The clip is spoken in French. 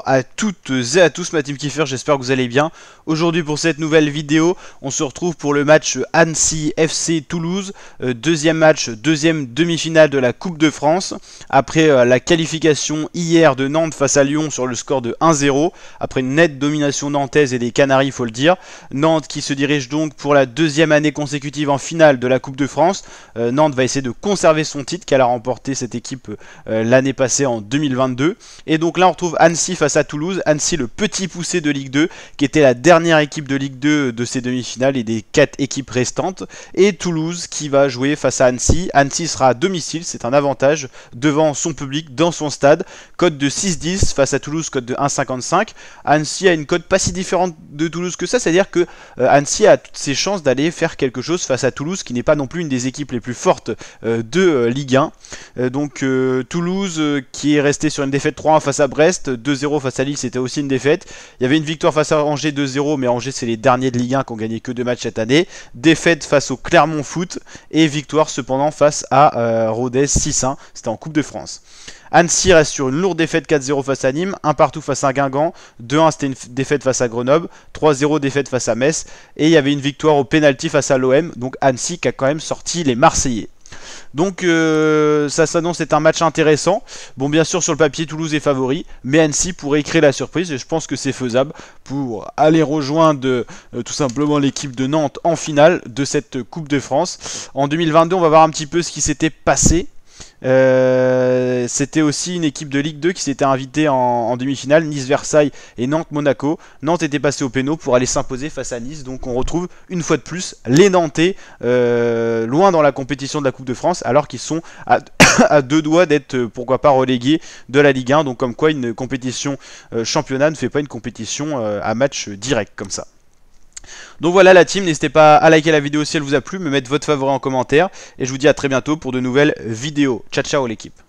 Bonjour à toutes et à tous, ma team Kiefer, j'espère que vous allez bien. Aujourd'hui pour cette nouvelle vidéo, on se retrouve pour le match Annecy FC Toulouse, deuxième match, deuxième demi-finale de la Coupe de France. Après la qualification hier de Nantes face à Lyon sur le score de 1-0, après une nette domination nantaise et des Canaries, il faut le dire. Nantes qui se dirige donc pour la deuxième année consécutive en finale de la Coupe de France. Nantes va essayer de conserver son titre qu'elle a remporté cette équipe l'année passée en 2022. Et donc là on retrouve Annecy face à Toulouse. Annecy, le petit poussé de Ligue 2, qui était la dernière équipe de Ligue 2 de ces demi-finales et des 4 équipes restantes. Et Toulouse qui va jouer face à Annecy. Annecy sera à domicile, c'est un avantage, devant son public, dans son stade. Cote de 6,10 face à Toulouse, cote de 1,55. Annecy a une cote pas si différente de Toulouse que ça, c'est-à-dire que Annecy a toutes ses chances d'aller faire quelque chose face à Toulouse, qui n'est pas non plus une des équipes les plus fortes de Ligue 1. Donc Toulouse qui est resté sur une défaite 3-1 face à Brest, 2-0 face à Lille, c'était aussi une défaite. Il y avait une victoire face à Angers 2-0, mais Angers c'est les derniers de Ligue 1 qui ont gagné que 2 matchs cette année. Défaite face au Clermont Foot et victoire cependant face à Rodez 6-1, c'était en Coupe de France. Annecy reste sur une lourde défaite 4-0 face à Nîmes, 1 partout face à Guingamp, 2-1 c'était une défaite face à Grenoble, 3-0 défaite face à Metz, et il y avait une victoire au pénalty face à l'OM, donc Annecy qui a quand même sorti les Marseillais. Donc ça s'annonce être un match intéressant. Bon, bien sûr sur le papier Toulouse est favori, mais Annecy pourrait créer la surprise et je pense que c'est faisable pour aller rejoindre tout simplement l'équipe de Nantes en finale de cette Coupe de France. En 2022 on va voir un petit peu ce qui s'était passé. C'était aussi une équipe de Ligue 2 qui s'était invitée en demi-finale, Nice-Versailles et Nantes-Monaco. Nantes était passé au péno pour aller s'imposer face à Nice, donc on retrouve une fois de plus les Nantais loin dans la compétition de la Coupe de France, alors qu'ils sont à deux doigts d'être pourquoi pas relégués de la Ligue 1, donc comme quoi une compétition championnat ne fait pas une compétition à match direct comme ça. Donc voilà la team, n'hésitez pas à liker la vidéo si elle vous a plu, me mettre votre favori en commentaire, et je vous dis à très bientôt pour de nouvelles vidéos. Ciao ciao l'équipe.